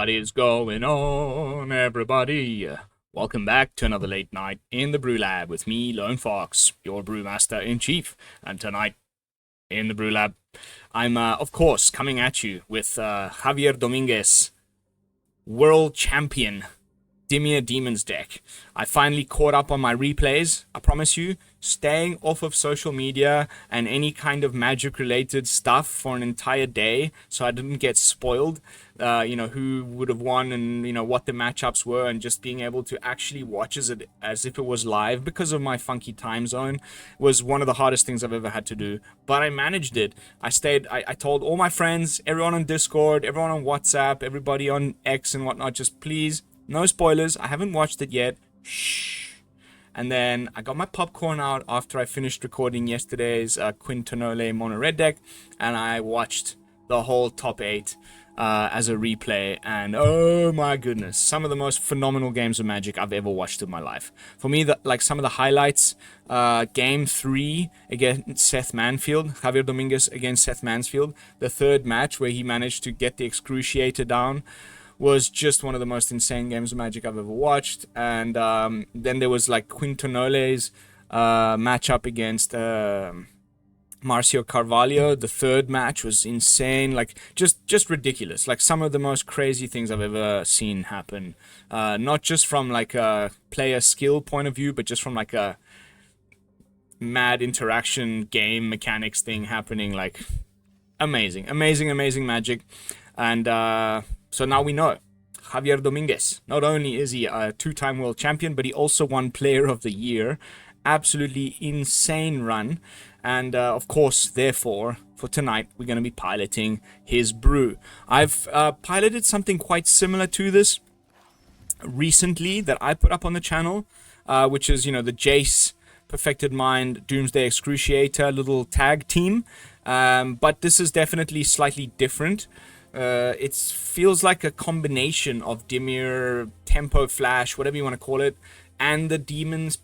What is going on, everybody? Welcome back to another late night in the Brew Lab with me, Lone Fox, your Brewmaster in Chief. And tonight in the Brew Lab, I'm, of course, coming at you with Javier Dominguez, World Champion Dimir Demons deck. I finally caught up on my replays, I promise you, staying off of social media and any kind of magic related stuff for an entire day so I didn't get spoiled, who would have won and, what the matchups were, and just being able to actually watch as if it was live because of my funky time zone was one of the hardest things I've ever had to do. But I managed it. I told all my friends, everyone on Discord, everyone on WhatsApp, everybody on X and whatnot, just please, no spoilers, I haven't watched it yet. Shh. And then I got my popcorn out after I finished recording yesterday's Quintonole Mono Red deck, and I watched the whole top 8 as a replay, and oh my goodness, some of the most phenomenal games of Magic I've ever watched in my life. For me, some of the highlights, Game 3 against Seth Manfield, Javier Dominguez against Seth Mansfield, the third match where he managed to get the Excruciator down, was just one of the most insane games of Magic I've ever watched. And then there was like Quintonole's matchup against Marcio Carvalho. The third match was insane, like just ridiculous, like some of the most crazy things I've ever seen happen, not just from like a player skill point of view, but just from like a mad interaction game mechanics thing happening. Like amazing Magic. And so now we know Javier Dominguez, not only is he a two-time world champion, but he also won Player of the Year. Absolutely insane run. And of course, therefore, for tonight, we're going to be piloting his brew. I've piloted something quite similar to this recently that I put up on the channel, which is, the Jace, Perfected Mind, Doomsday Excruciator little tag team. But this is definitely slightly different. It feels like a combination of Dimir, Tempo Flash, whatever you want to call it, and the Demons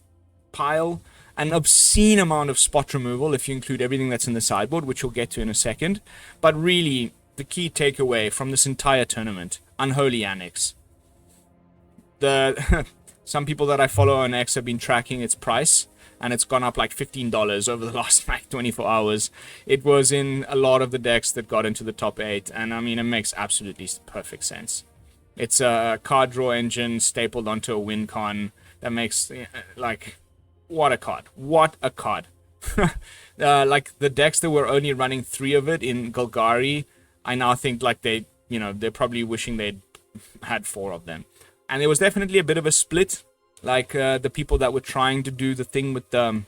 pile. An obscene amount of spot removal if you include everything that's in the sideboard, which we'll get to in a second. But really, the key takeaway from this entire tournament, Unholy Annex. Some people that I follow on X have been tracking its price, and it's gone up like $15 over the last 24 hours. It was in a lot of the decks that got into the top 8, and I mean, it makes absolutely perfect sense. It's a card draw engine stapled onto a win con that makes, what a card. What a card. Like, the decks that were only running 3 of it in Golgari, I now think, like, they're probably wishing they'd had 4 of them. And there was definitely a bit of a split. Like, the people that were trying to do the thing with the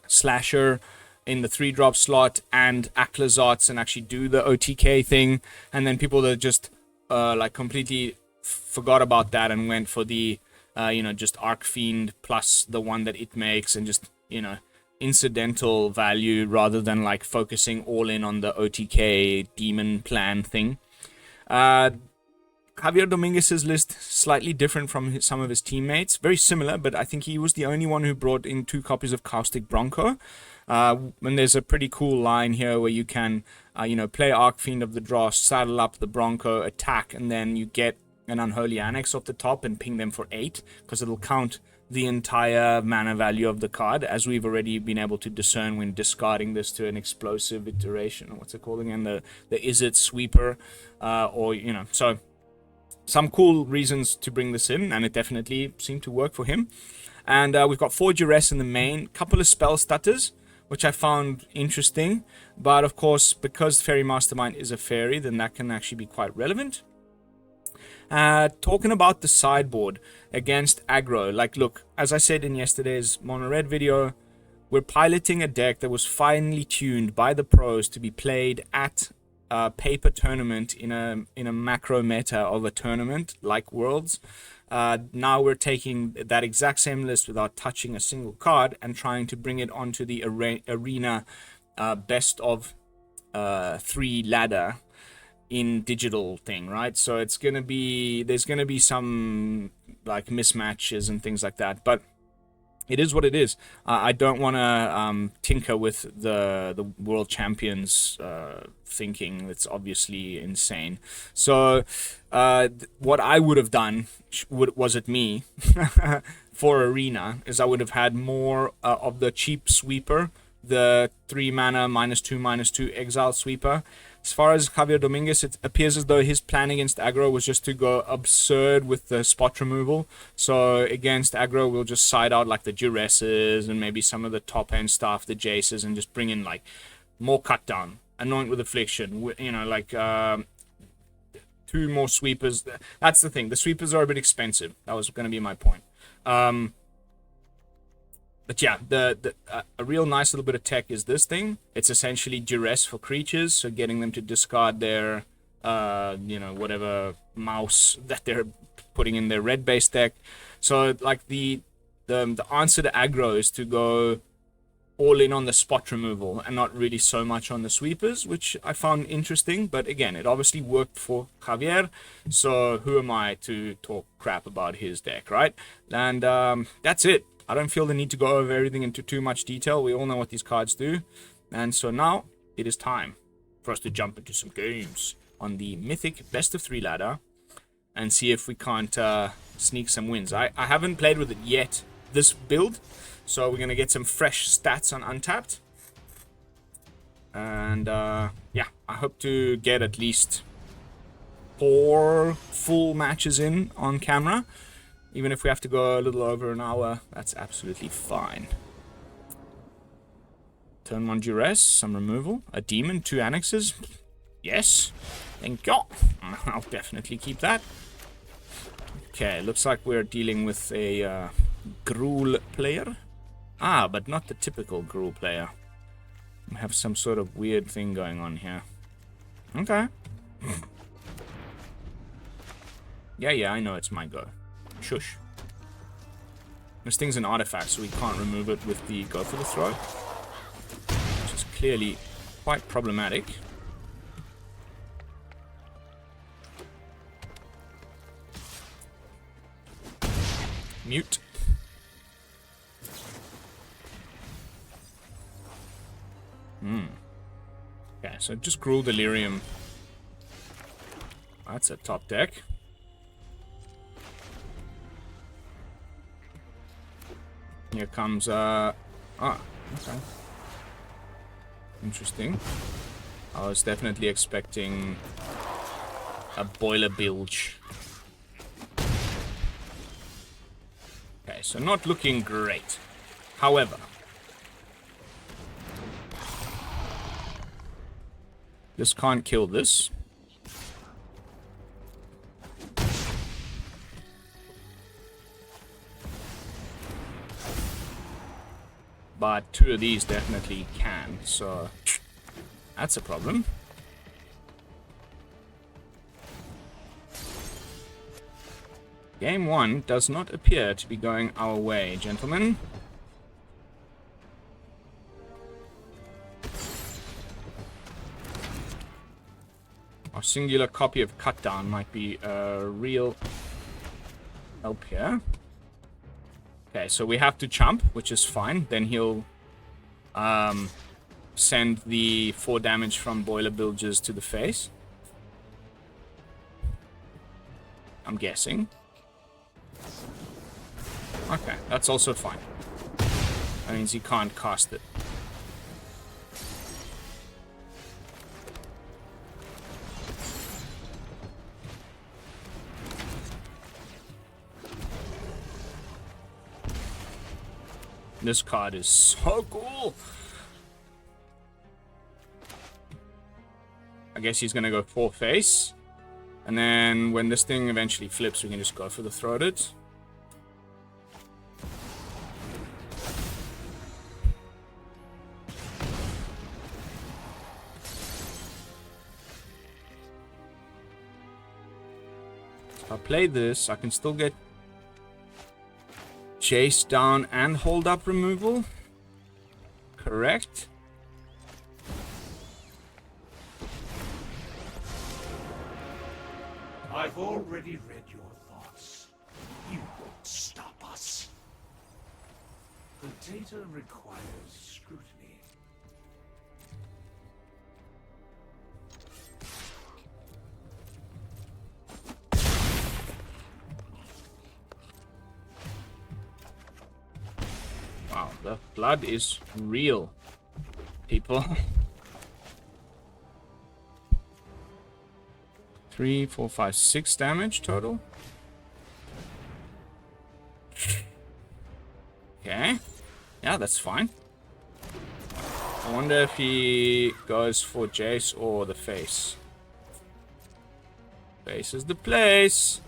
Slasher in the 3-drop slot and Aklazots and actually do the OTK thing. And then people that just, completely forgot about that and went for the, just Archfiend plus the one that it makes and just, incidental value rather than, like, focusing all in on the OTK demon plan thing. Javier Dominguez's list slightly different from some of his teammates. Very similar, but I think he was the only one who brought in 2 copies of Caustic Bronco. And there's a pretty cool line here where you can, play Archfiend of the Dross, saddle up the Bronco, attack, and then you get an Unholy Annex off the top and ping them for 8, because it'll count the entire mana value of the card, as we've already been able to discern when discarding this to an explosive iteration, or what's it called again, the Izzet Sweeper, so some cool reasons to bring this in, and it definitely seemed to work for him. And we've got 4 Duress in the main, couple of Spell Stutters, which I found interesting, but of course, because Faerie Mastermind is a fairy, then that can actually be quite relevant. Talking about the sideboard against aggro, like, look, as I said in yesterday's Mono Red video, we're piloting a deck that was finely tuned by the pros to be played at paper tournament in a macro meta of a tournament like Worlds. Now we're taking that exact same list without touching a single card and trying to bring it onto the arena best of 3 ladder in digital thing, right? So there's gonna be some like mismatches and things like that, but it is what it is. I don't want to tinker with the world champions thinking. It's obviously insane. So what I would have done, was it me, for Arena, is I would have had more of the cheap sweeper, the 3 mana -2/-2 exile sweeper. As far as Javier Dominguez, it appears as though his plan against aggro was just to go absurd with the spot removal. So against aggro, we'll just side out like the Duresses and maybe some of the top end stuff, the Jaces, and just bring in like more cut down, Anoint with Affliction, you know, like 2 more sweepers. That's the thing. The sweepers are a bit expensive. That was going to be my point. But yeah, a real nice little bit of tech is this thing. It's essentially duress for creatures, so getting them to discard their, you know, whatever mouse that they're putting in their red base deck. So like the answer to aggro is to go all in on the spot removal and not really so much on the sweepers, which I found interesting. But again, it obviously worked for Javier, so who am I to talk crap about his deck, right? And that's it. I don't feel the need to go over everything into too much detail. We all know what these cards do. And so now it is time for us to jump into some games on the Mythic Best of 3 ladder and see if we can't sneak some wins. I haven't played with it yet, this build, so we're going to get some fresh stats on Untapped. And yeah, I hope to get at least 4 full matches in on camera. Even if we have to go a little over an hour, that's absolutely fine. Turn 1 Duress, some removal. A demon, 2 annexes. Yes, thank you. I'll definitely keep that. Okay, looks like we're dealing with a Gruul player. Ah, but not the typical Gruul player. We have some sort of weird thing going on here. Okay. Yeah, I know it's my go. Shush. This thing's an artifact, so we can't remove it with the go for the throw, which is clearly quite problematic. Mute. Okay, so just Gruul Delirium. That's a top deck. Here comes, okay. Interesting. I was definitely expecting a boiler bilge. Okay, so not looking great. However, this can't kill this. But 2 of these definitely can, so that's a problem. Game 1 does not appear to be going our way, gentlemen. Our singular copy of Cutdown might be a real help here. Okay, so we have to chump, which is fine. Then he'll send the 4 damage from boiler bilges to the face. I'm guessing. Okay, that's also fine. That means he can't cast it. This card is so cool. I guess he's gonna go 4 face. And then when this thing eventually flips, we can just go for the throated. If I play this, I can still get Jace down and hold up removal. Correct. I've already read your thoughts. You won't stop us. Data requires scrutiny. Wow, the blood is real, people. 3, 4, 5, 6 damage total. Okay. Yeah, that's fine. I wonder if he goes for Jace or the face. Face is the place.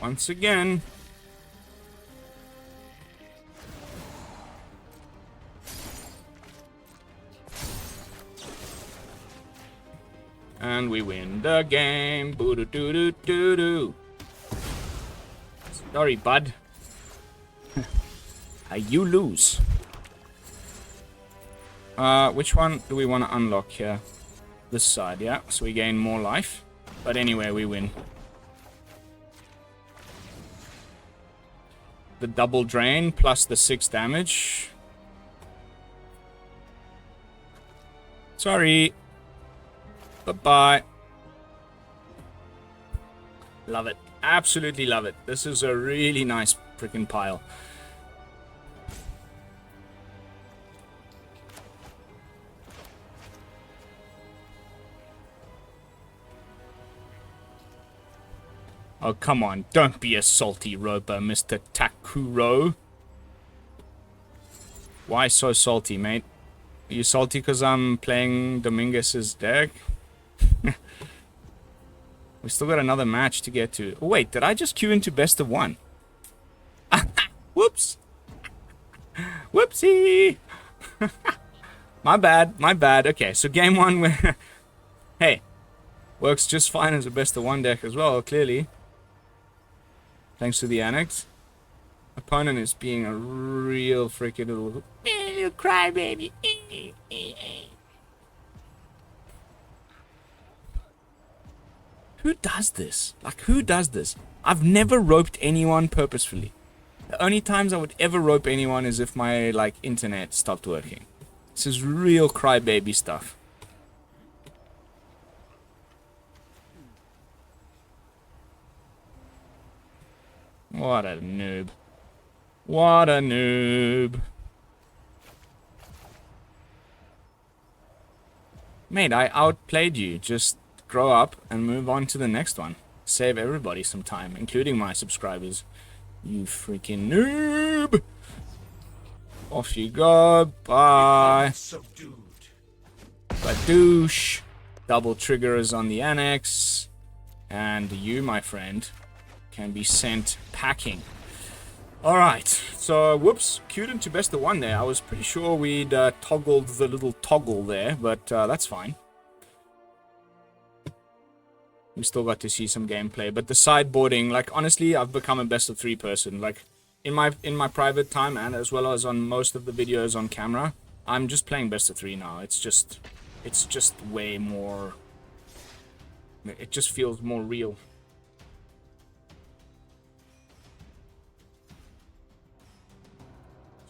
Once again. And we win the game. Boo doo doo doo doo doo. Sorry, bud. You lose. Which one do we want to unlock here? This side, yeah. So we gain more life. But anyway, we win. The double drain plus the 6 damage. Sorry. Bye-bye. Love it. Absolutely love it. This is a really nice freaking pile. Oh, come on. Don't be a salty roper, Mr. Takuro. Why so salty, mate? Are you salty because I'm playing Dominguez's deck? We still got another match to get to. Oh, wait, did I just queue into best of 1? Whoops. Whoopsie. My bad, my bad. Okay, so game 1 where... Hey, works just fine as a best of 1 deck as well, clearly. Thanks to the Annex. Opponent is being a real freaking little crybaby. Who does this? Like, who does this? I've never roped anyone purposefully. The only times I would ever rope anyone is if my, like, internet stopped working. This is real crybaby stuff. What a noob. What a noob. Mate, I outplayed you. Just grow up and move on to the next one. Save everybody some time, including my subscribers. You freaking noob! Off you go. Bye. Badoosh. Double triggers on the Annex. And you, my friend, can be sent packing. Alright, so whoops, queued into best of 1 there. I was pretty sure we'd toggled the little toggle there, but that's fine. We still got to see some gameplay, but the sideboarding, like, honestly, I've become a best of 3 person. Like, in my private time and as well as on most of the videos on camera, I'm just playing best of 3 now. It's just way more, it just feels more real.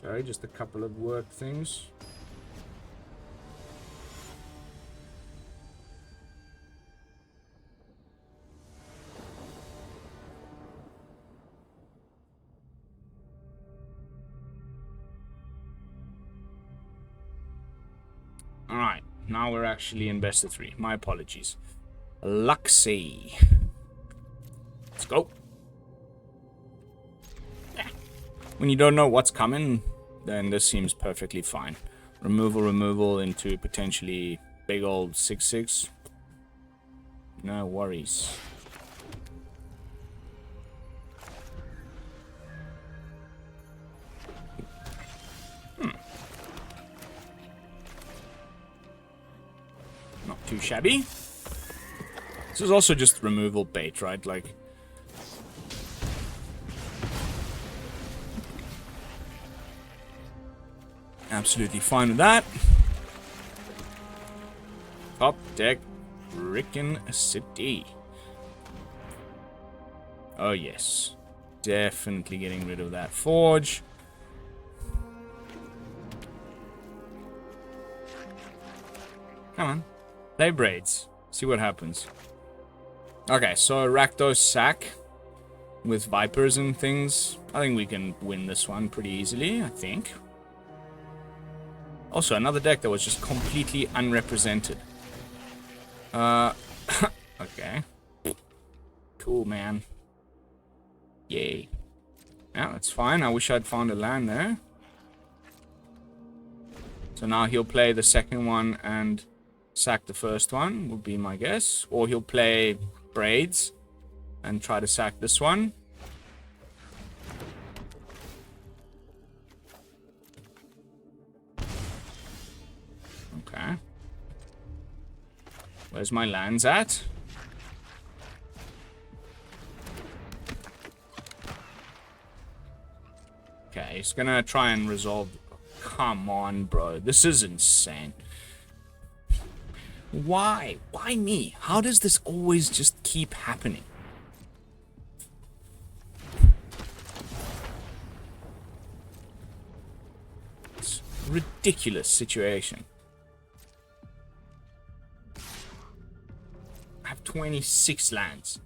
Sorry, just a couple of work things. Alright, now we're actually in best of 3. My apologies. Luxy. Let's go. When you don't know what's coming, then this seems perfectly fine. Removal into potentially big old 6/6. No worries. Not too shabby. This is also just removal bait, right? Like, absolutely fine with that. Top deck, Rickin City. Oh yes, definitely getting rid of that forge. Come on. Play Braids. See what happens. Okay, so Rakdos sack with Vipers and things. I think we can win this one pretty easily, I think. Also, another deck that was just completely unrepresented. Okay. Cool, man. Yay. Yeah, that's fine. I wish I'd found a land there. So now he'll play the second one and sack the first one, would be my guess. Or he'll play Braids and try to sack this one. Okay. Where's my lands at? Okay, he's gonna try and resolve. Come on, bro. This is insane. Why? Why me? How does this always just keep happening? It's a ridiculous situation. I have 26 lands.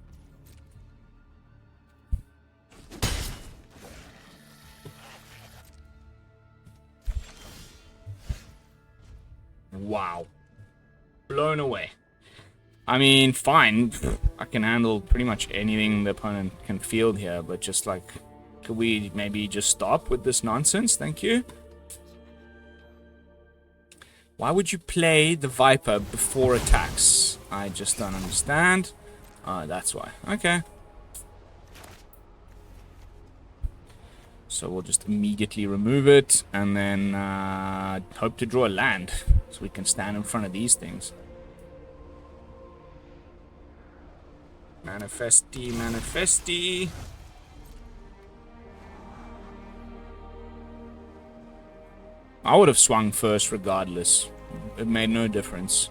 Wow. Blown away. I mean, fine. I can handle pretty much anything the opponent can field here, but just like, could we maybe just stop with this nonsense? Thank you. Why would you play the Viper before attacks? I just don't understand. That's why. Okay. So we'll just immediately remove it and then hope to draw a land so we can stand in front of these things. Manifesty, manifesty. I would have swung first regardless. It made no difference.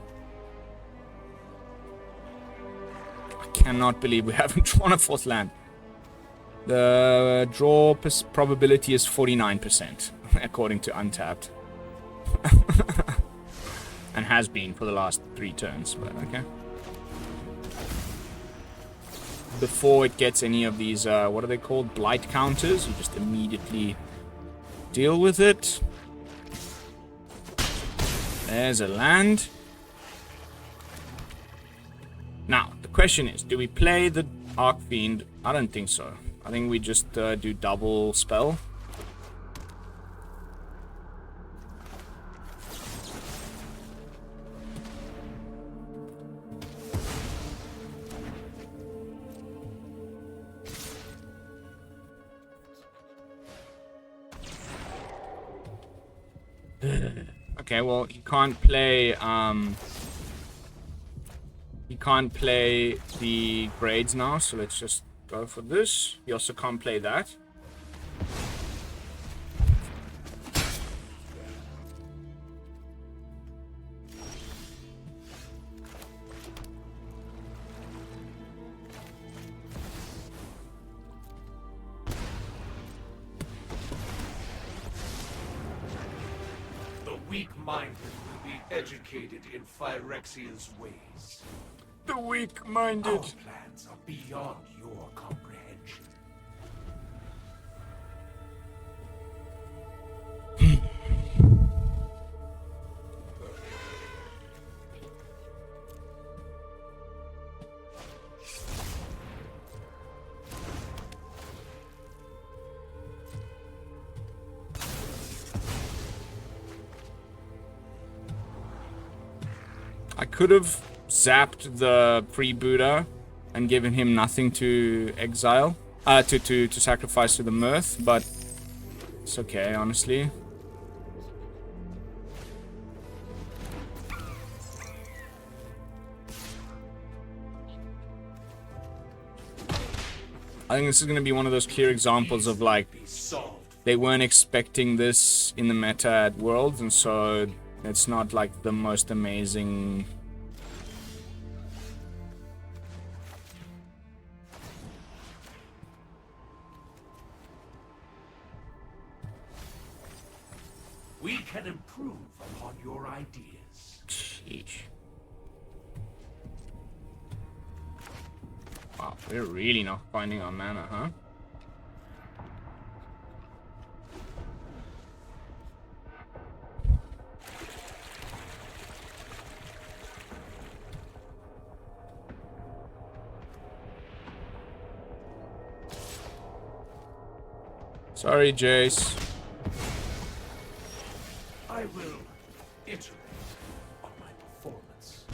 I cannot believe we haven't drawn a fourth land. The draw probability is 49%, according to Untapped. And has been for the last 3 turns, but okay. Before it gets any of these, what are they called? Blight counters. You just immediately deal with it. There's a land. Now, the question is, do we play the Archfiend? I don't think so. I think we just do double spell. Okay, well, he can't play the grades now, so let's just go for this. He also can't play that. Weak-minded will be educated in Phyrexia's ways. The weak-minded. Our plans are beyond your comprehension. I could have zapped the freebooter and given him nothing to exile, to sacrifice to the Mirth, but it's okay, honestly. I think this is going to be one of those clear examples of like they weren't expecting this in the meta at Worlds, and so it's not like the most amazing. We can improve upon your ideas. Sheesh. We're really not finding our mana, huh? Sorry, Jace. I will iterate on my performance.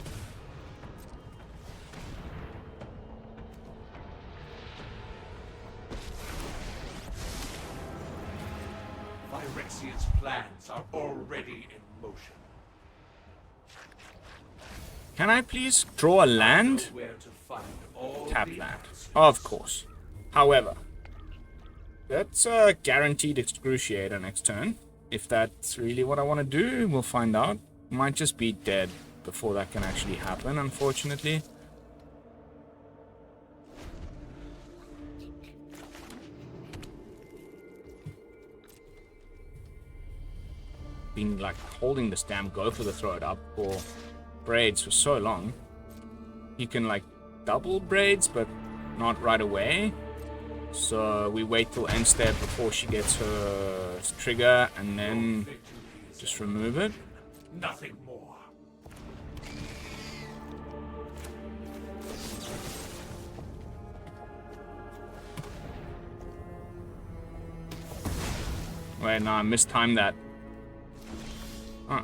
Phyrexian's plans are already in motion. Can I please draw a land? Where to find all Tap the land. answers. Of course. However, that's a guaranteed Excruciator next turn. If that's really what I want to do, we'll find out. Might just be dead before that can actually happen, unfortunately. Been like holding this damn Gopher to throw it up for braids for so long. You can like double braids, but not right away. So we wait till end step before she gets her trigger and then just remove it. Nothing more. Wait, no, I mistimed that. Huh.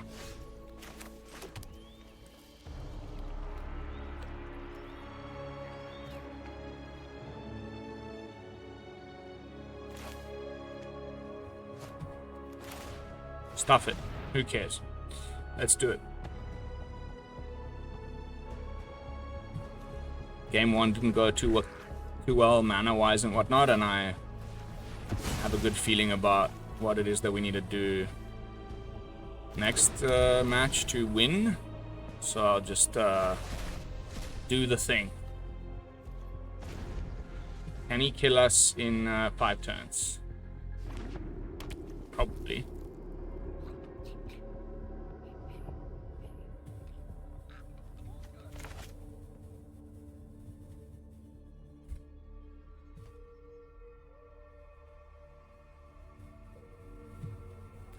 Stuff it. Who cares? Let's do it. Game 1 didn't go too well mana-wise and whatnot, and I have a good feeling about what it is that we need to do next match to win. So I'll just do the thing. Can he kill us in 5 turns? Probably.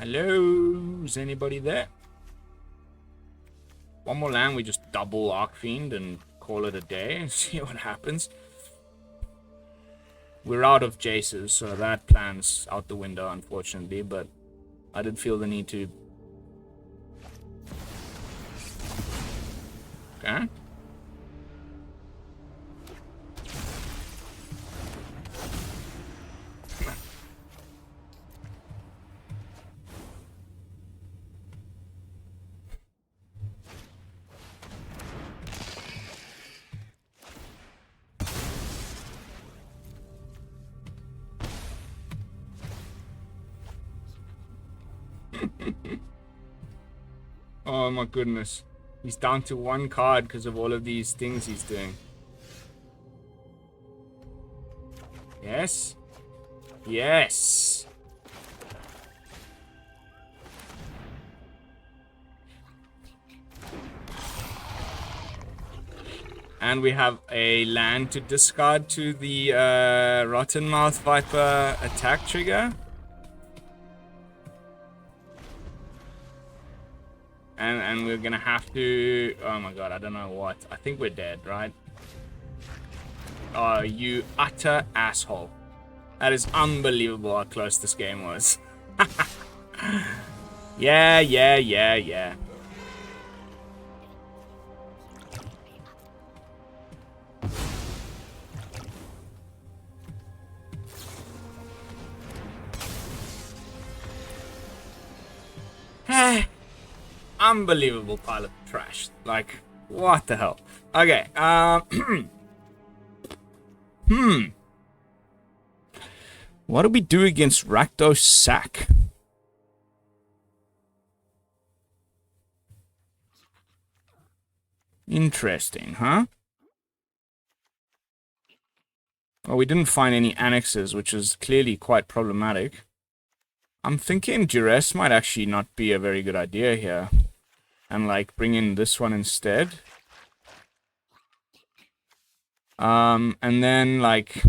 Hello? Is anybody there? One more land, we just double Archfiend and call it a day and see what happens. We're out of Jaces, so that plan's out the window, unfortunately, but I did feel the need to. Okay. Oh my goodness. He's down to 1 card because of all of these things he's doing. Yes? Yes! And we have a land to discard to the Rottenmouth Viper attack trigger. And we're gonna have to... Oh my god, I don't know what. I think we're dead, right? Oh, you utter asshole. That is unbelievable how close this game was. Yeah. Unbelievable pile of trash. Like, what the hell? Okay, what do we do against Rakdos Sack? Interesting, huh? Well, we didn't find any annexes, which is clearly quite problematic. I'm thinking Duress might actually not be a very good idea here. And, like, bring in this one instead. And then, like,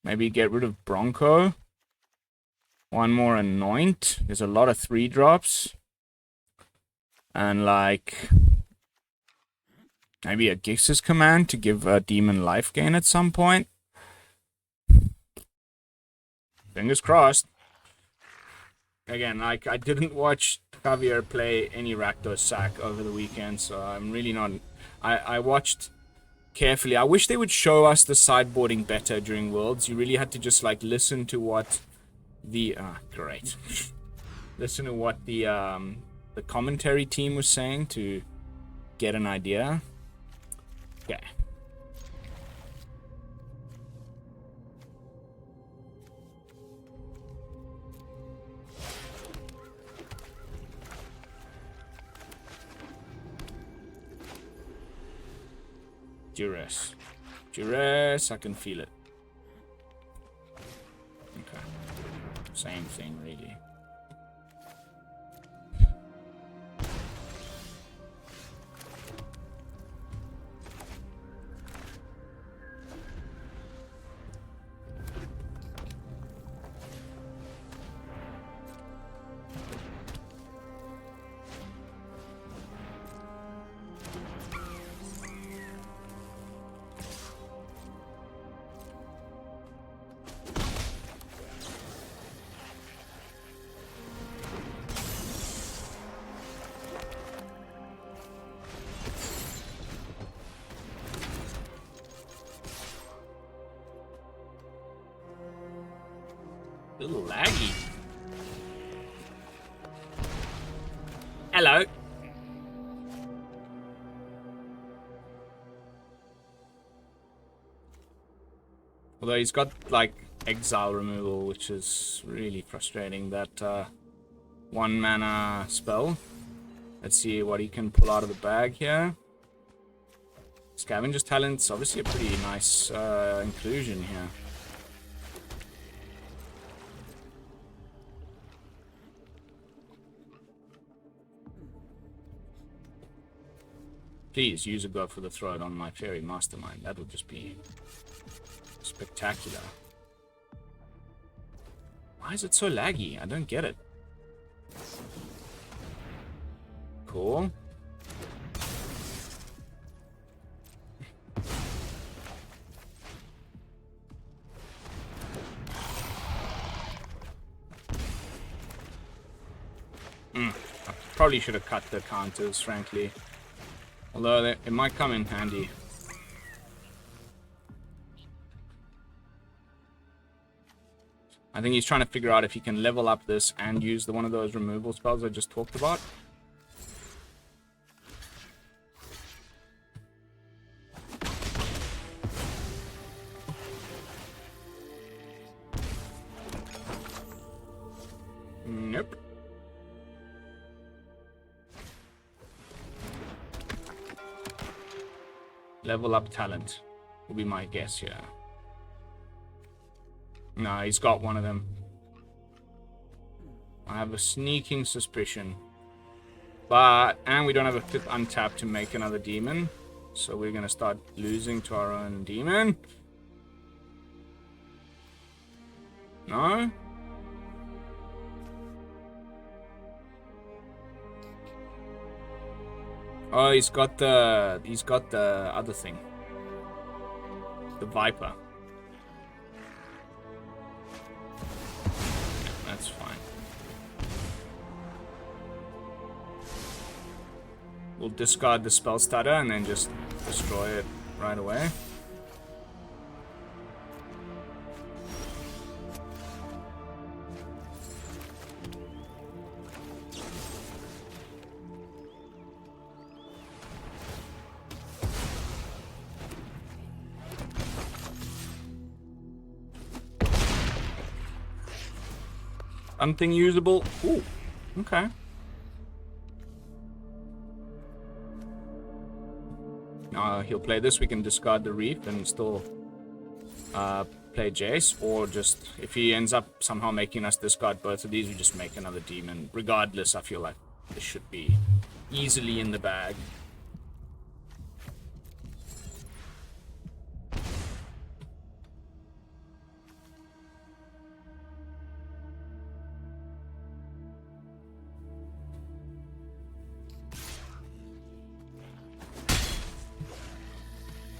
maybe get rid of Bronco. One more Anoint. There's a lot of 3-drops. And, like, maybe a Gix's Command to give a demon life gain at some point. Fingers crossed. Again, like, I didn't watch Javier play any Rakdos sack over the weekend, so I'm really not... I watched carefully. I wish they would show us the sideboarding better during Worlds. You really had to just, like, listen to what the... great. Listen to what the commentary team was saying to get an idea. Okay. Duress. Duress, I can feel it. Okay. Same thing, really. A little laggy. Hello. Although he's got, like, exile removal, which is really frustrating. That 1 mana spell. Let's see what he can pull out of the bag here. Scavenger's Talent's obviously a pretty nice inclusion here. Please use a go for the throat on my Faerie Mastermind. That would just be spectacular. Why is it so laggy? I don't get it. Cool. I probably should have cut the counters, frankly. Although it might come in handy. I think he's trying to figure out if he can level up this and use one of those removal spells I just talked about. Nope. Level up talent will be my guess here. No, he's got one of them. I have a sneaking suspicion. And we don't have a 5th untap to make another demon. So we're going to start losing to our own demon. No? Oh, he's got the other thing. The Viper. That's fine. We'll discard the Spell Stutter and then just destroy it right away. Something usable. Ooh, okay. He'll play this. We can discard the Reef and still play Jace. Or just, if he ends up somehow making us discard both of these, we just make another demon. Regardless, I feel like this should be easily in the bag.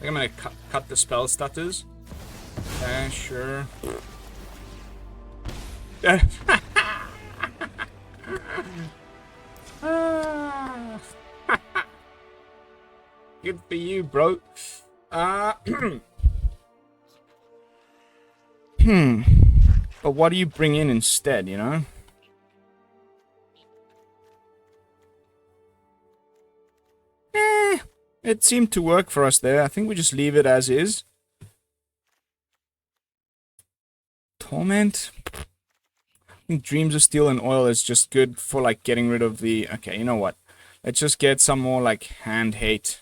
think I'm gonna cut the spell stutters. Okay, sure. Good for you, bro. But what do you bring in instead, you know? It seemed to work for us there. I think we just leave it as is. Torment? I think Dreams of Steel and Oil is just good for, like, getting rid of the... Okay, you know what? Let's just get some more, like, hand hate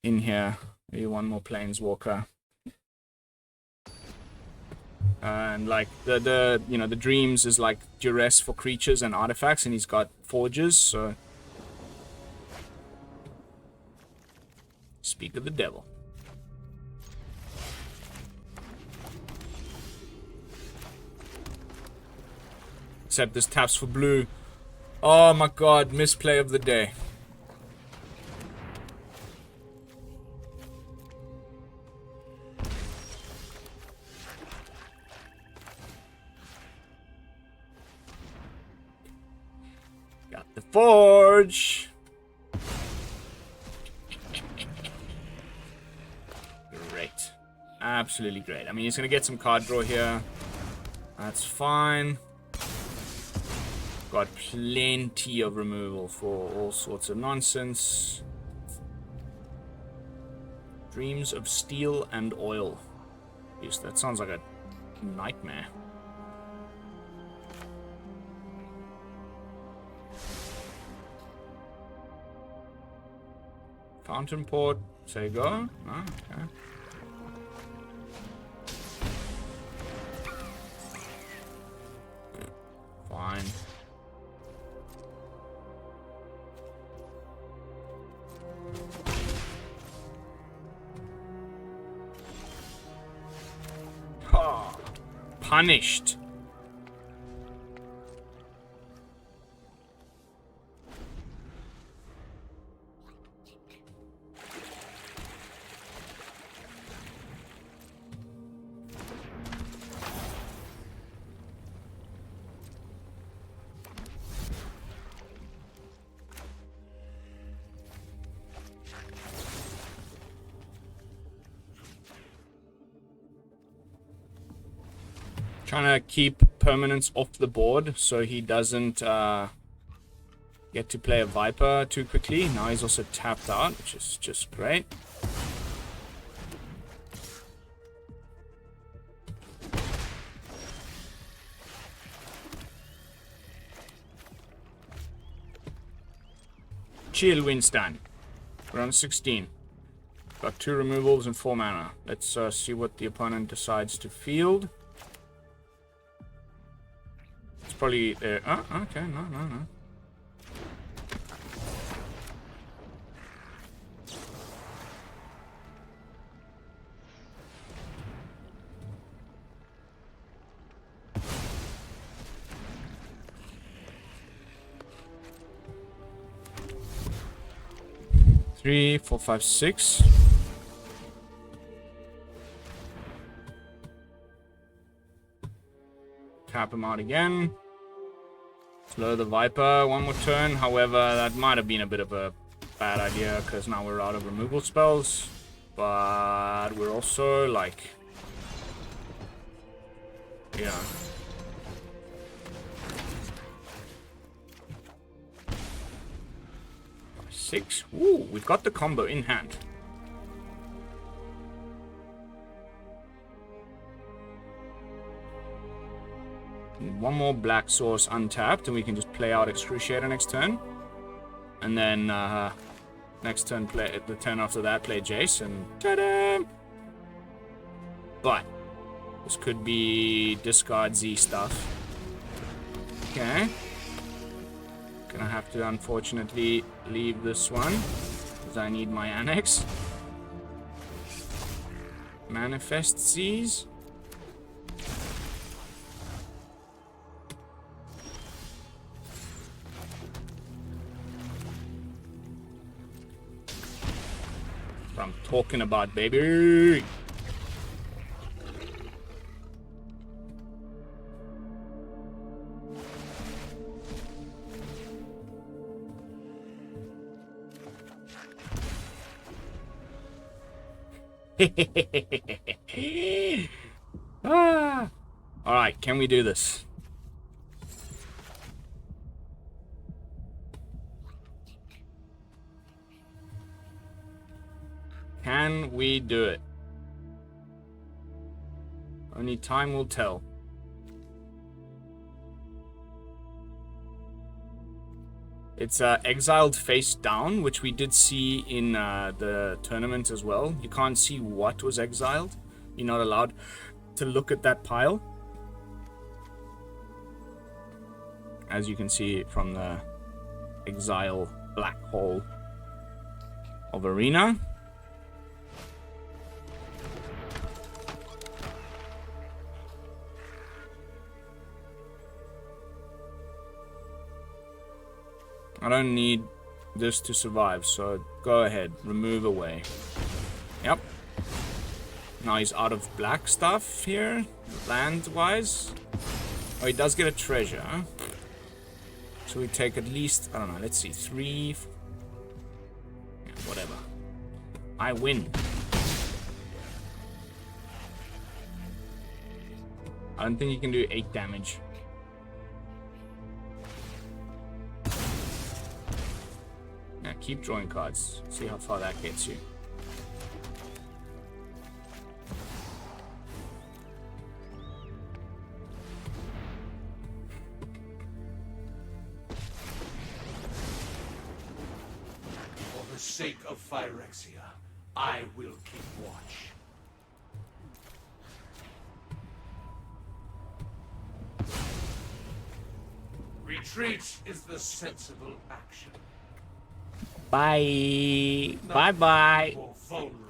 in here. Maybe one more Planeswalker. And, like, the you know, the Dreams is, like, duress for creatures and artifacts, and he's got Forges, so... Speak of the devil. Except this taps for blue. Oh my god, misplay of the day. Got the Forge. Great. Absolutely great. I mean, he's going to get some card draw here. That's fine. Got plenty of removal for all sorts of nonsense. Dreams of Steel and Oil. Yes, that sounds like a nightmare. Fountainport, say go. Oh, okay. Fine. Oh, punished. Trying to keep permanents off the board so he doesn't get to play a Viper too quickly. Now he's also tapped out, which is just great. Chill, Winston. We're on 16. Got 2 removals and 4 mana. Let's see what the opponent decides to field. It's probably there. Oh, okay, no. Three, 4, 5, 6. Tap him out again. Slow the Viper one more turn. However, that might have been a bit of a bad idea because now we're out of removal spells. But we're also like, yeah. Six. Ooh, we've got the combo in hand. One more black source untapped, and we can just play out Excruciator next turn. And then next turn, play the turn after that, play Jace, and ta-da! But this could be discard Z stuff. Okay. Gonna have to unfortunately leave this one because I need my Annex. Manifest Z's. I'm talking about, baby. Ah. All right, can we do this? Can we do it? Only time will tell. It's exiled face down, which we did see in the tournament as well. You can't see what was exiled. You're not allowed to look at that pile. As you can see from the exile black hole of Arena. I don't need this to survive, so go ahead, remove away. Yep. Now he's out of black stuff here, land-wise. Oh, he does get a treasure. So we take at least, I don't know, let's see, 3... Yeah, whatever. I win. I don't think you can do 8 damage. Yeah, keep drawing cards. See how far that gets you. For the sake of Phyrexia, I will keep watch. Retreat is the sensible action. Bye. Bye-bye.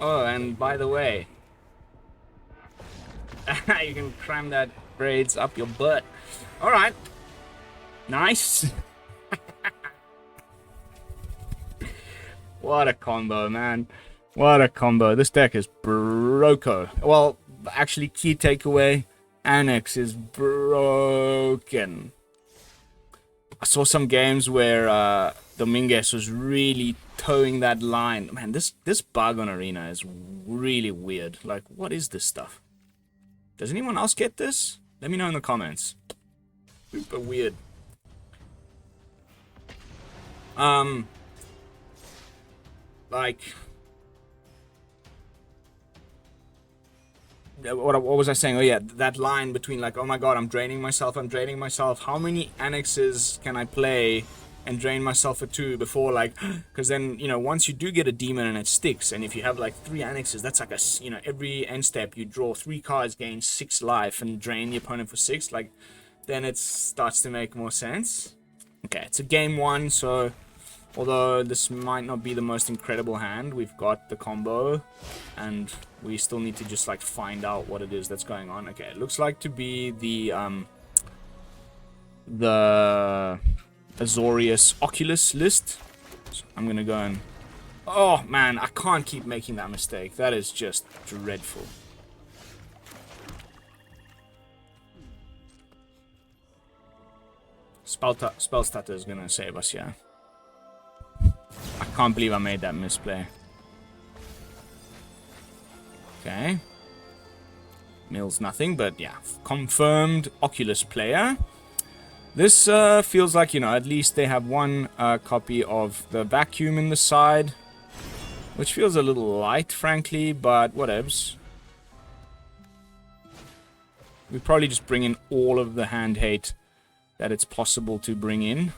Oh, and by the way, you can cram that braids up your butt. All right. Nice. What a combo, man. What a combo. This deck is broco. Well, actually, key takeaway, Annex is broken. I saw some games where Dominguez was really towing that line. Man, this bug on Arena is really weird. Like, what is this stuff? Does anyone else get this? Let me know in the comments. Super weird. Like, what was I saying? Oh yeah, that line between like, oh my god, I'm draining myself. How many annexes can I play and drain myself for 2 before, like, because then, you know, once you do get a demon and it sticks, and if you have like 3 annexes, that's like a, you know, every end step you draw 3 cards, gain 6 life, and drain the opponent for 6. Like, then it starts to make more sense. Okay, it's a game 1, so although this might not be the most incredible hand, we've got the combo, and we still need to just like find out what it is that's going on. Okay, it looks like to be the Azorius Oculus list. So I'm gonna go and... Oh man, I can't keep making that mistake. That is just dreadful. Spell Stutter is gonna save us, yeah. I can't believe I made that misplay. Okay. Mills nothing, but yeah. Confirmed Oculus player. This feels like, you know, at least they have one copy of the vacuum in the side. Which feels a little light, frankly, but whatevs. We probably just bring in all of the hand hate that it's possible to bring in.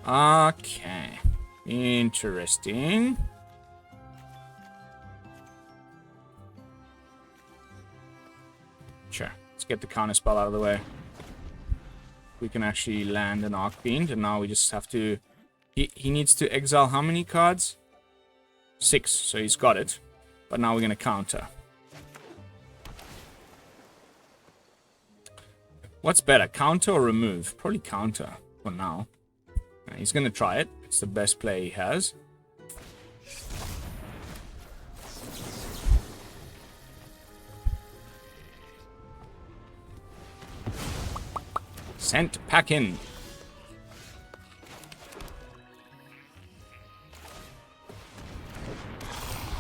Okay. Interesting. Sure. Let's get the counter spell out of the way. We can actually land an Archfiend, and now we just have to... He needs to exile how many cards? 6, so he's got it. But now we're going to counter. What's better, counter or remove? Probably counter for now. He's going to try it. It's the best play he has. Sent pack in.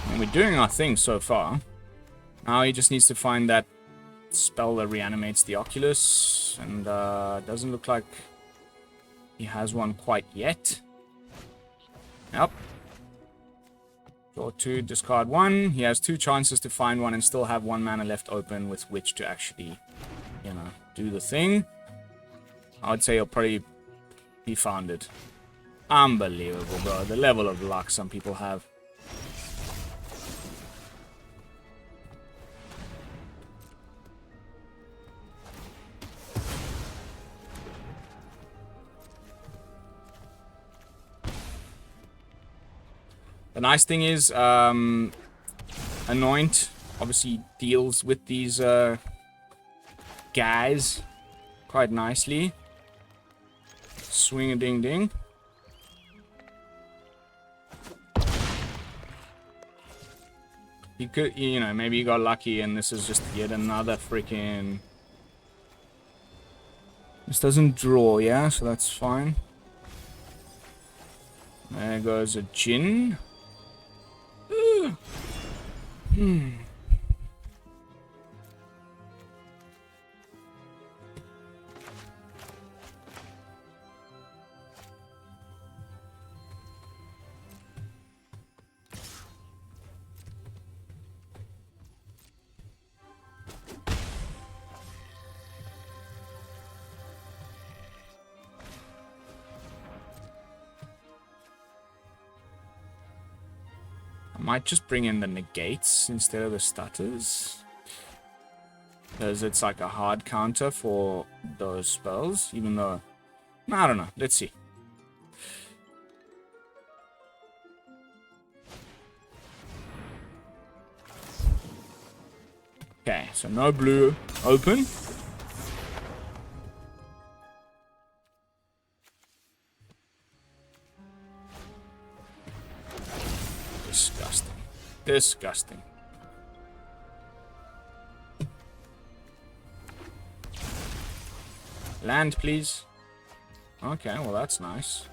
And we're doing our thing so far. Now he just needs to find that spell that reanimates the Oculus. And doesn't look like he has one quite yet. Yep. Draw 2, discard 1. He has 2 chances to find one and still have 1 mana left open with which to actually, you know, do the thing. I would say he'll probably be found it. Unbelievable, bro. The level of luck some people have. The nice thing is, Anoint obviously deals with these guys quite nicely. Swing a ding ding. You could, you know, maybe you got lucky and this is just yet another freaking... This doesn't draw, yeah, so that's fine. There goes a Jinn. Might just bring in the negates instead of the stutters. Because it's like a hard counter for those spells, even though... I don't know. Let's see. Okay, so no blue open. Disgusting. Disgusting. Land, please. Okay, well, that's nice.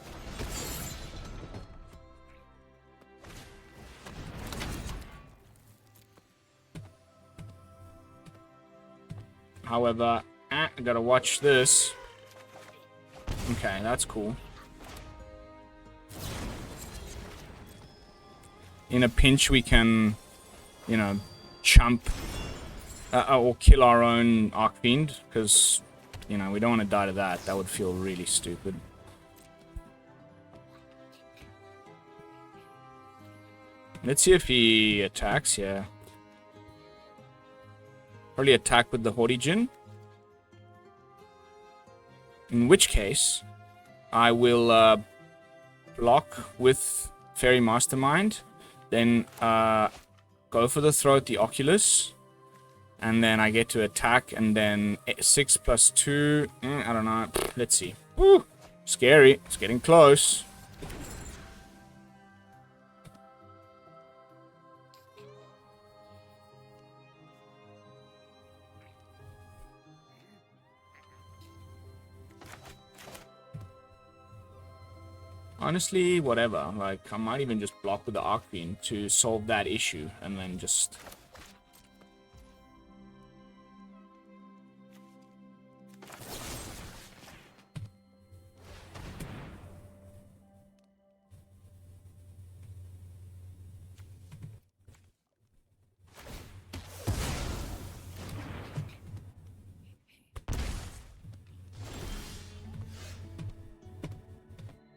However, I gotta watch this. Okay, that's cool. In a pinch, we can, you know, chump or kill our own Archfiend, because, you know, we don't want to die to that. That would feel really stupid. Let's see if he attacks, yeah. Probably attack with the Horde. In which case, I will block with Faerie Mastermind. Then go for the throat, the Oculus. And then I get to attack. And then 6 plus 2. I don't know. Let's see. Woo! Scary. It's getting close. Honestly, whatever. Like, I might even just block with the Archfiend to solve that issue, and then just...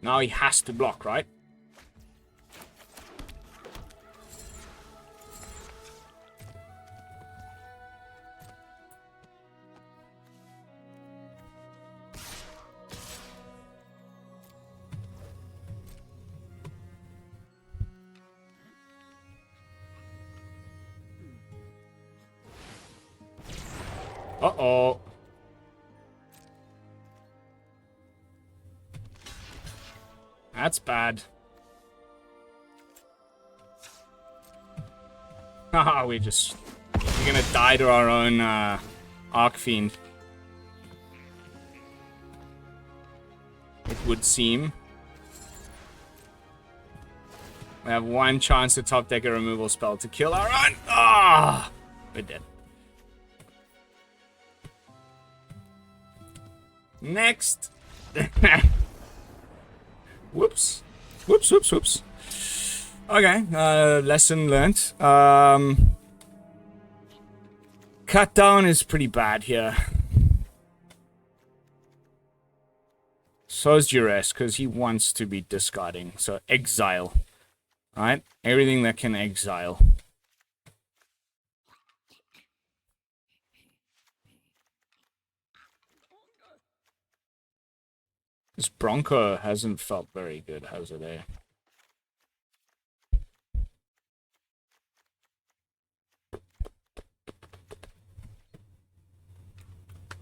Now he has to block, right? Uh-oh. That's bad. Haha, we're gonna die to our own Archfiend. It would seem. We have one chance to top deck a removal spell to kill our own. Ah, we're dead. Next. Whoops. Whoops, whoops, whoops. Okay, lesson learnt. Cut down is pretty bad here. So is Duress, because he wants to be discarding. So exile. Alright? Everything that can exile. This Bronco hasn't felt very good, has it, eh?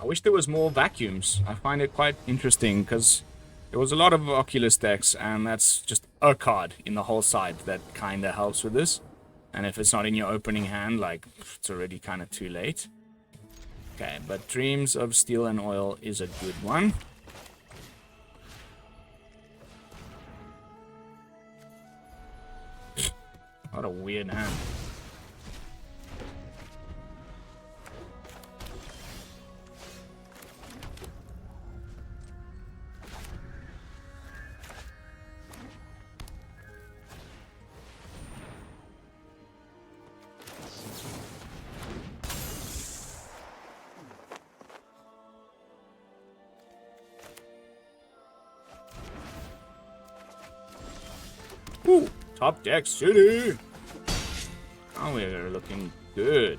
I wish there was more vacuums. I find it quite interesting, because there was a lot of Oculus decks, and that's just a card in the whole side that kind of helps with this. And if it's not in your opening hand, like, it's already kind of too late. Okay, but Dreams of Steel and Oil is a good one. What a weird hand. Ooh, top deck city. Oh, we're looking good.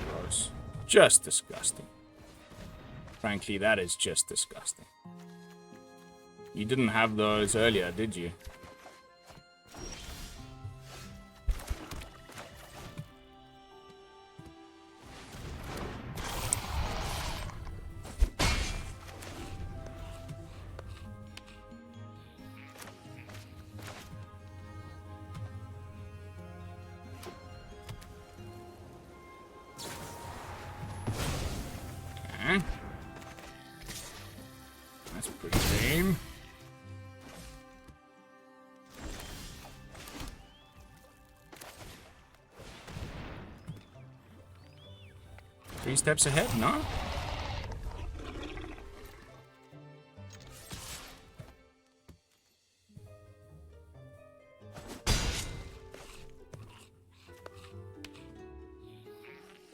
Gross. Just disgusting. Frankly, that is just disgusting. You didn't have those earlier, did you? Okay. That's pretty lame. Three steps ahead? No?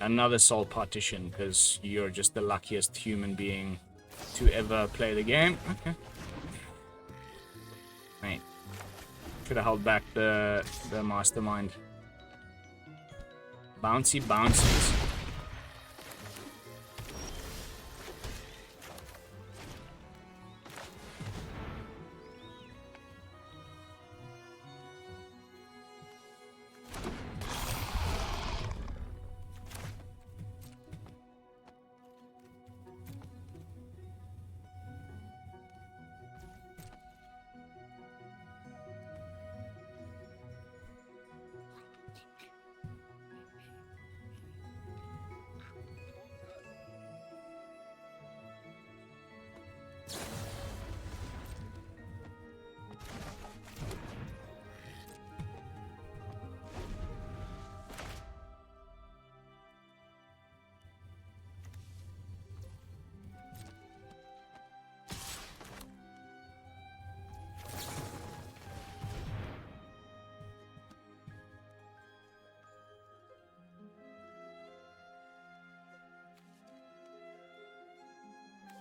Another soul partition, because you're just the luckiest human being to ever play the game. Okay. Wait. Could have held back the mastermind. Bouncy bouncies.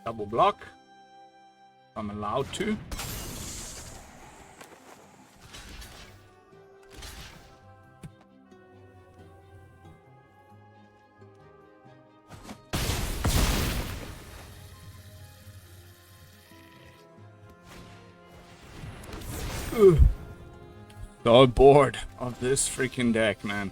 Double block. I'm allowed to. So bored of this freaking deck, man.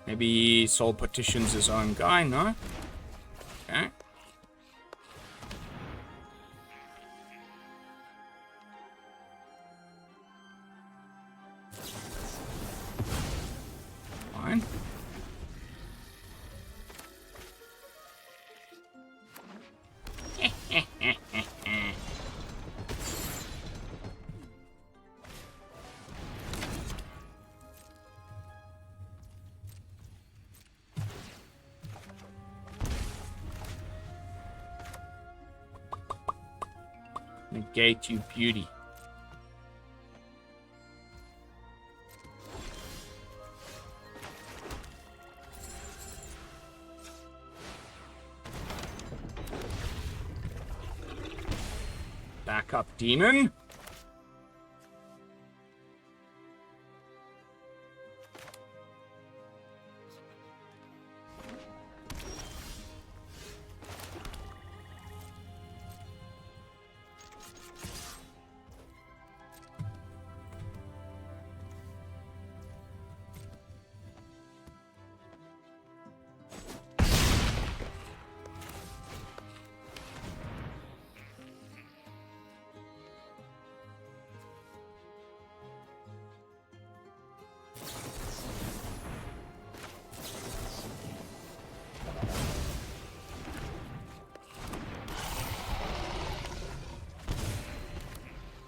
Maybe Soul Partition's his own guy, no? Okay. Fine. Negate you, beauty. Back up, demon.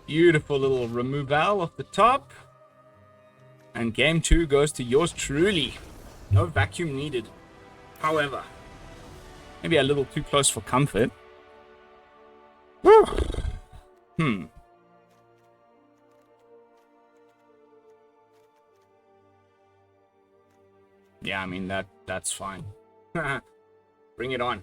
Beautiful little removal off the top. And game 2 goes to yours truly. No vacuum needed. However, maybe a little too close for comfort. Whew. Yeah, I mean, that's fine. Bring it on.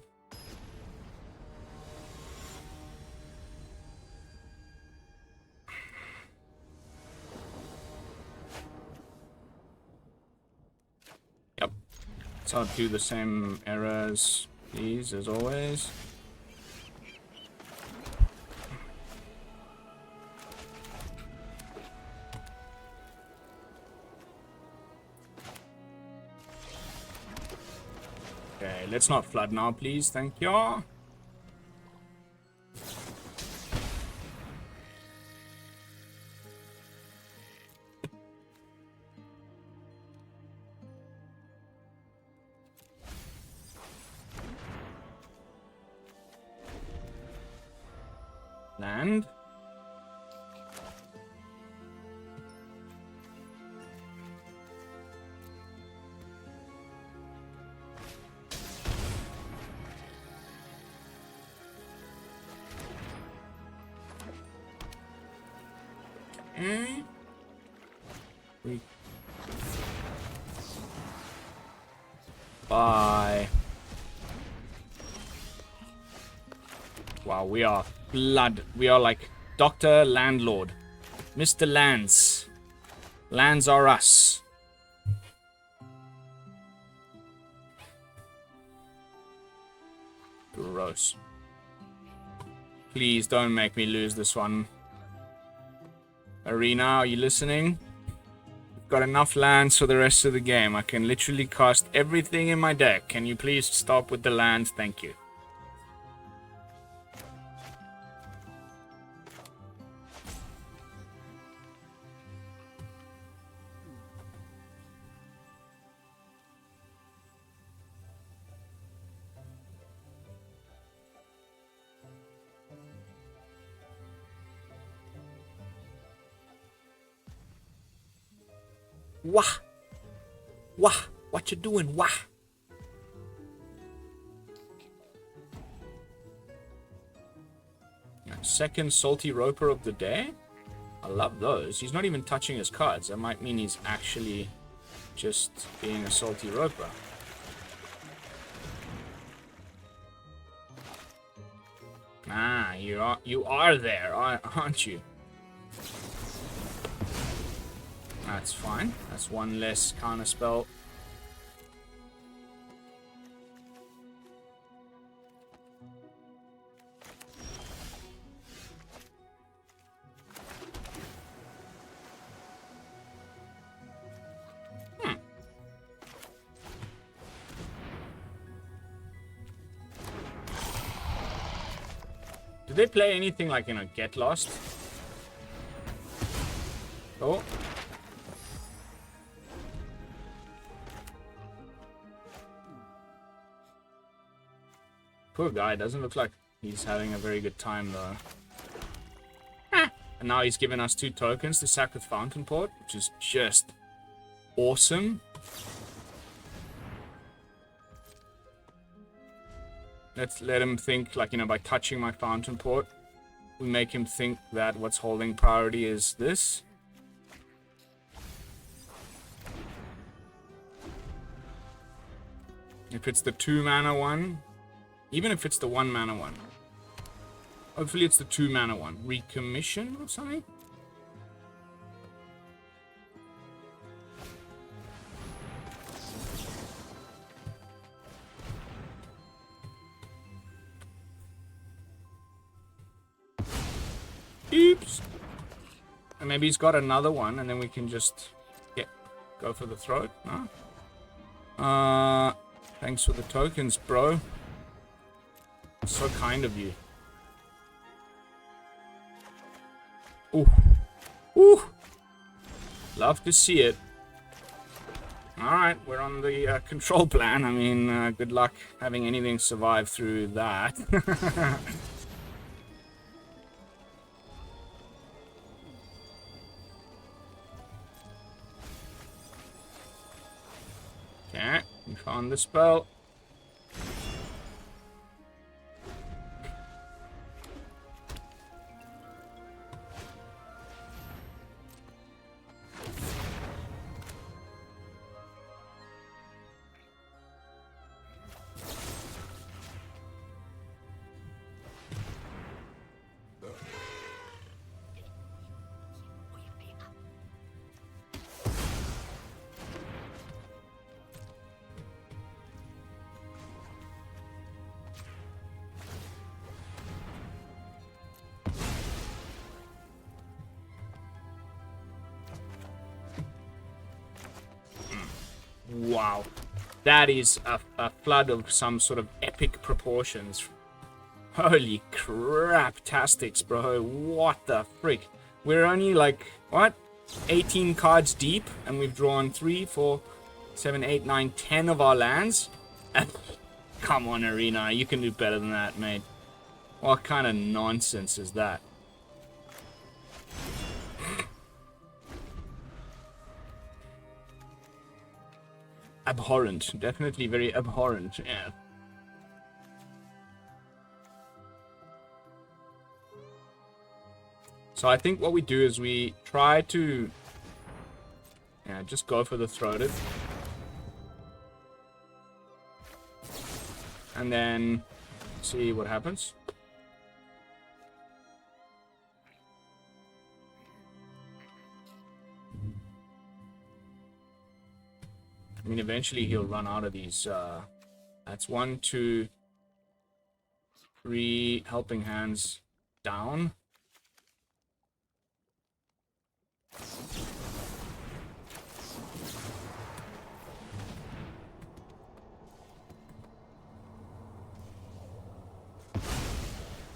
Yep. So I'll do the same errors, please, as always. Okay, let's not flood now, please. Thank you. Land. Okay. Bye. Wow, we are blood. We are like Dr. Landlord. Mr. Lands. Lands are us. Gross. Please don't make me lose this one. Arena, are you listening? I've got enough lands for the rest of the game. I can literally cast everything in my deck. Can you please stop with the lands? Thank you. Wah! Wah! What you doing? Wah! Second Salty Roper of the day? I love those. He's not even touching his cards. That might mean he's actually just being a Salty Roper. Ah, you are there, aren't you? That's fine. That's one less counter spell. Did they play anything like, you know, Get Lost? Oh. Poor guy, doesn't look like he's having a very good time though. And now he's given us 2 tokens to sack with Fountainport, which is just awesome. Let's let him think, like, you know, by touching my Fountainport, we make him think that what's holding priority is this. If it's the 2 mana one, even if it's the 1 mana one. Hopefully it's the 2 mana one. Recommission or something? Oops. And maybe he's got another one, and then we can just go for the throat. No? Thanks for the tokens, bro. So kind of you. Ooh. Ooh. Love to see it. Alright, we're on the control plan. I mean, good luck having anything survive through that. Okay, we found the spell. Wow, that is a flood of some sort of epic proportions. Holy crap, Tastics, bro. What the frick? We're only like, what? 18 cards deep, and we've drawn 3, 4, 7, 8, 9, 10 of our lands? Come on, Arena, you can do better than that, mate. What kind of nonsense is that? Abhorrent. Definitely very abhorrent, yeah. So I think what we do is we try to... yeah, just go for the throated. And then see what happens. I mean, eventually he'll run out of these. That's 1, 2, 3 helping hands down.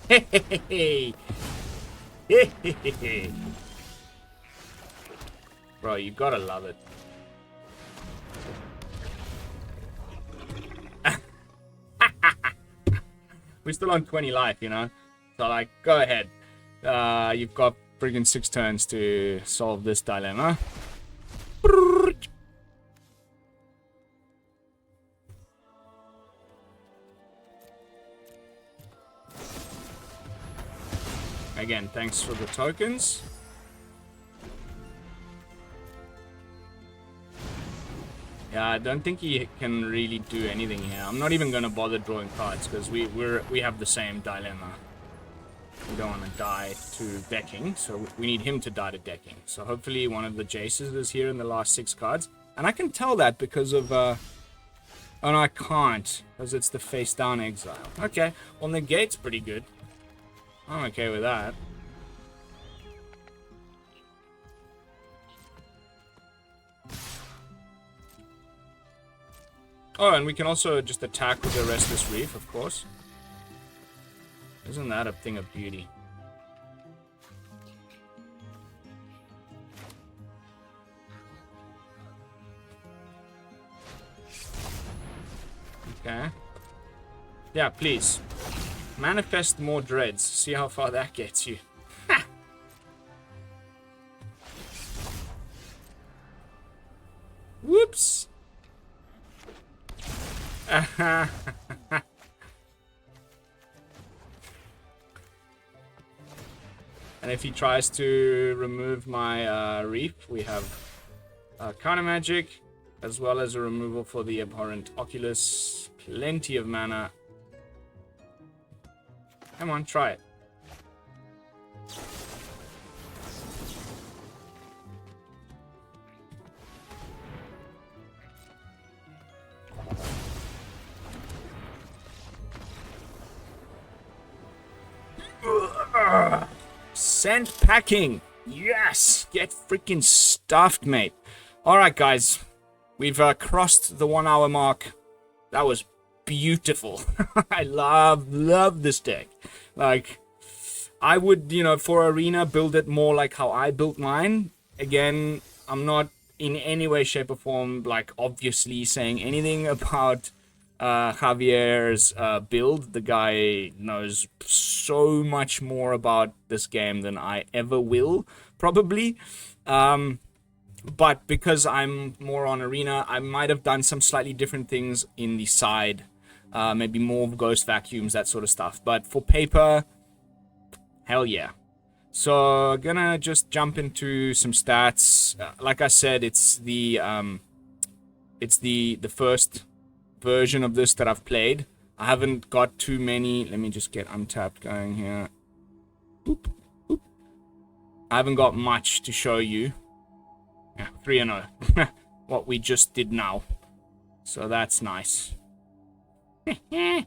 Hey, hey, hey, hey. Hey, hey, hey, hey. Bro, you gotta love it. We're still on 20 life, you know? So, like, go ahead. You've got friggin' 6 turns to solve this dilemma. Again, thanks for the tokens. Yeah, I don't think he can really do anything here. I'm not even gonna bother drawing cards because we have the same dilemma. We don't want to die to decking, so we need him to die to decking. So hopefully one of the Jaces is here in the last 6 cards. And I can tell that because of... oh no, I can't, because it's the face down exile. Okay, well Negate's pretty good. I'm okay with that. Oh, and we can also just attack with the Restless Reef, of course. Isn't that a thing of beauty? Okay. Yeah, please. Manifest more dreads. See how far that gets you. Ha! Whoops. And if he tries to remove my reef, we have counter magic, as well as a removal for the abhorrent Oculus. Plenty of mana. Come on, try it. Scent packing. Yes, get freaking stuffed, mate. All right, guys, we've crossed the 1 hour mark. That was beautiful. I love this deck. Like, I would, you know, for Arena, build it more like how I built mine. Again, I'm not in any way, shape, or form, like, obviously saying anything about Javier's build. The guy knows so much more about this game than I ever will, probably. But because I'm more on Arena, I might have done some slightly different things in the side. Maybe more ghost vacuums, that sort of stuff. But for paper, hell yeah. So gonna just jump into some stats. Like I said, it's the first version of this that I've played. I haven't got too many. Let me just get Untapped going here. Boop, boop. I haven't got much to show you. Yeah, 3-0. What we just did now. So that's nice. You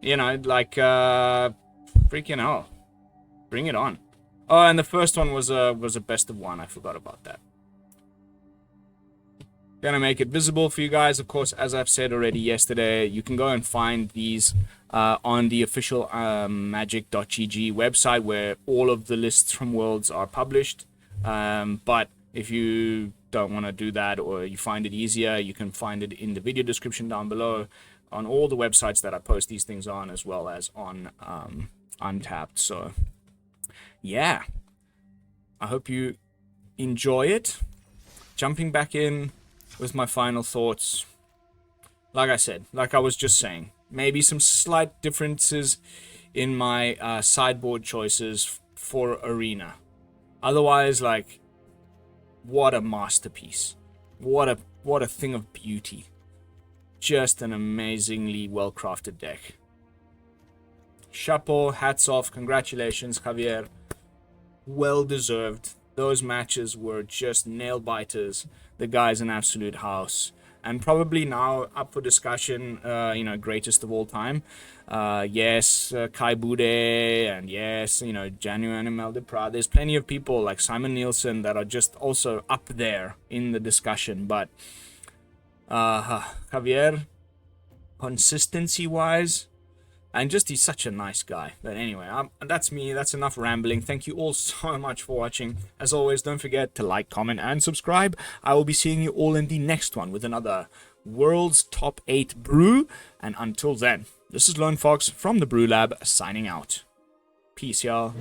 know, like, freaking hell. Bring it on. Oh, and the first one was a best of 1. I forgot about that. Gonna make it visible for you guys. Of course, as I've said already yesterday, you can go and find these on the official magic.gg website, where all of the lists from Worlds are published. But if you don't want to do that, or you find it easier, you can find it in the video description down below on all the websites that I post these things on, as well as on Untapped. So yeah, I hope you enjoy it. Jumping back in with my final thoughts. Like I said, like I was just saying, maybe some slight differences in my sideboard choices for Arena. Otherwise, like, what a masterpiece. What a thing of beauty. Just an amazingly well-crafted deck. Chapeau, hats off, congratulations, Javier. Well deserved. Those matches were just nail-biters. The guy's an absolute house. And probably now up for discussion, you know, greatest of all time. Yes, Kai Bude, and yes, you know, Janu Animal de Prada. There's plenty of people like Simon Nielsen that are just also up there in the discussion. But Javier, consistency-wise, and just he's such a nice guy. But anyway, that's me. That's enough rambling. Thank you all so much for watching. As always, don't forget to like, comment, and subscribe. I will be seeing you all in the next one with another World's Top 8 Brew. And until then, this is Lone Fox from the Brew Lab signing out. Peace, y'all.